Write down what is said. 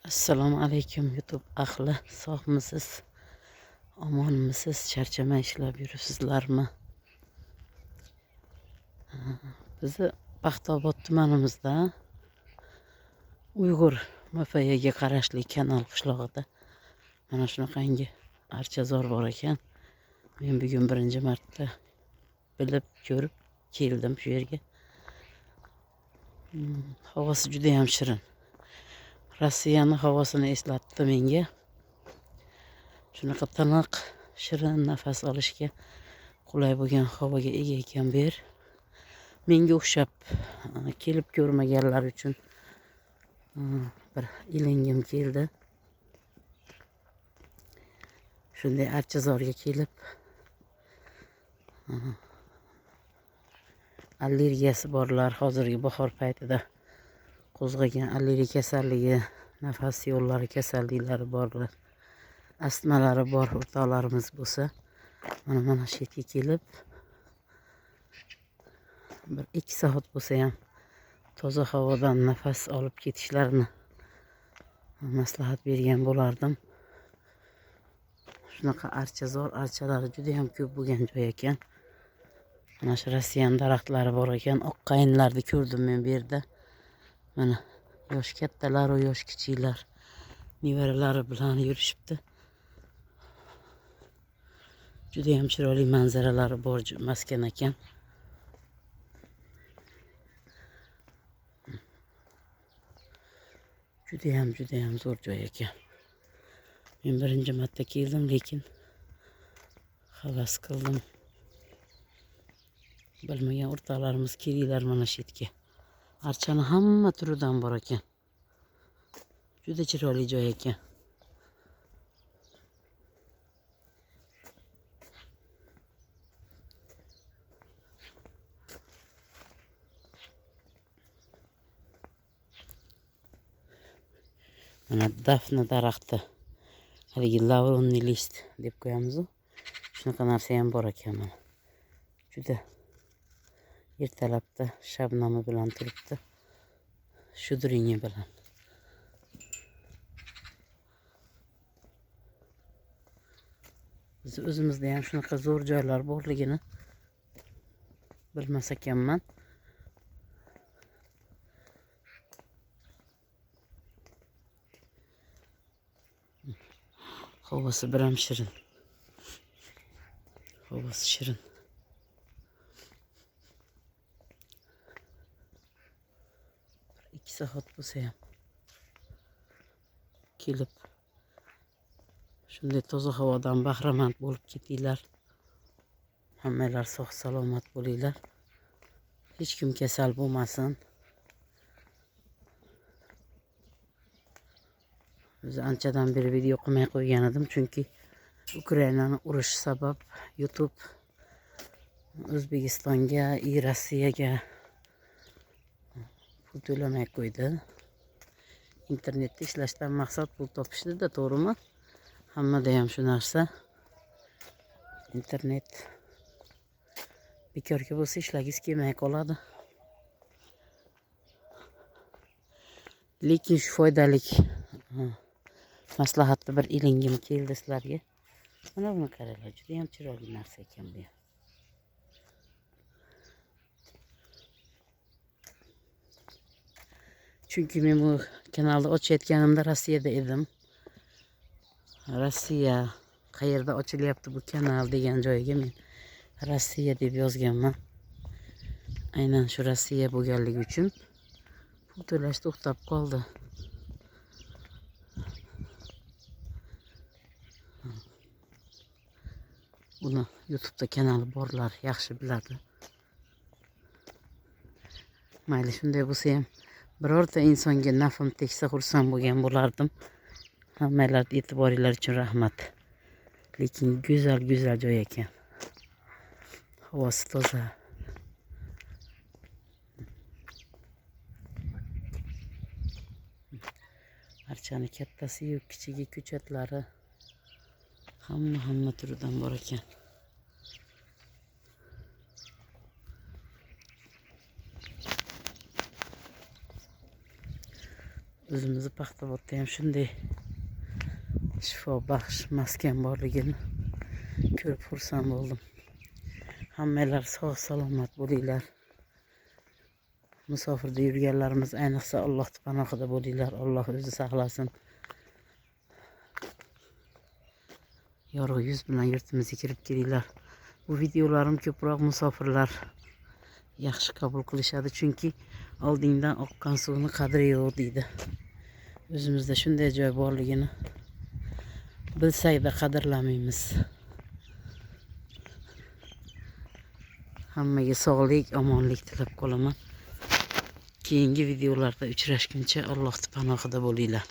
Assalomu alaykum YouTube ahli, sog'misiz, omonmisiz, charchamay ishlab yuribsizlarmi? Bizni Paxtaobod tumanimizda Uyg'ur MFYga qarashli Kanal qishlog'ida mana shunaqangi archazor bor ekan. Men bugun birinchi marta bilib ko'rib keldim shu yerga. Havosi juda ham shirin. Rossiyani havosini eslatdi menga. Shunaqa tiniq, shirin nafas olishga qulay bo'lgan havoga ega ekan bu yer. Menga o'xshab kelib ko'rmaganlar uchun bir ilingim keldi. Shunday archazorga kelib allergiyasi borlar, hozirgi bahor paytida qo'zg'agan allergiya kasalligi, nafas yo'llari kasalliklari borlar, astmalari bor o'rtoqlarimiz bo'lsa, mana shu yerga kelib bir 2 soat bo'lsa ham toza havodan nafas olib ketishlarini maslahat bergan bo'lardim. Shunaqa archalari juda ham ko'p bo'lgan joy ekan. Mana shu Rossiyan daraxtlari bor ekan. Oq qayinlarni ko'rdim men bu yerda. Mana yosh kattalar va yosh kichiklar nevaralari bilan yurishibdi. Juda ham chiroyli manzaralari bor maskan ekan. Juda ham zo'r joy ekan. Men birinchi marta keldim, lekin havas qildim. Bilmagan o'rtoqlarimiz kelinglar mana shu yerga. Archani hamma turidan bor ekan. Juda chiroyli joy ekan. Mana dafna daraxti. Haligi lavronli list deb qo'yamiz. Shunaqa narsa ham bor ekan mana. Juda ertalabda shabnami bilan turibdi. Shudringi bilan. Biz o'zimizda ham shunaqa zo'r joylar borligini bilmas ekanman. Havası biram shirin. Havası shirin. Bir 2 soat bo'lsa ham kelib shunday toza havodan bahramand bo'lib ketinglar. Hammalar sog' salomat bo'linglar. Hech kim kasal bo'lmasin. Biz anchadan beri video qilmay qo'ygan edim, chunki Ukrainani urushi sabab YouTube O'zbekistonga, Rossiyaga pul to'lamay qo'ydi. Internetda ishlashdan maqsad pul topishdi-da, to'g'rimi? Hammada ham shu narsa. Internet bekorga bo'lsa ishlagingiz kelmay qoladi. Lekin shu foydalik maslahatni bir ilingim keldi sizlarga. Mana buni qaranglar, juda ham chiroyli narsa ekan bu. Chunki men bu kanalni ochayotganimda Rossiyada edim. Rossiya qayerda ochilyapti bu kanal degan joyga men Rossiya deb yozganman. Aynan shu Rossiya bo'lganligi uchun pul to'lash to'xtab qoldi. Buni YouTube'da kanali borlar yaxshi biladi. Mayli, shunday bo'lsa ham birorta insonga nafim tegsa xursand bo'lgan bo'lardim. Hammalarga e'tiboringlar uchun rahmat. Lekin go'zal joy ekan. Havosi toza. Archani kattasi-yu kichigi ko'chatlari hamma turidan bor ekan. O'zimizni Paxtavodda ham shunday shifobaxsh maskan borligini ko'rib xursand bo'ldim. Hammalar sog' salomat bo'linglar. Musofirda yurganlarimiz ayniqsa Alloh panohida bo'linglar. Alloh o'zi saqlasin. Yorug' yuz bilan yurtimizga kirib kelinglar. Bu videolarim ko'proq musofirlar yaxshi qabul qilishadi, chunki oldingdan oqqan suvni qadri yo'q deydi. O'zimizda shunday joy borligini bilsak-da qadrlamaymiz. Hammaga sog'lik, omonlik tilab qolaman. Keyingi videolarda uchrashguncha Alloh panohida bo'linglar.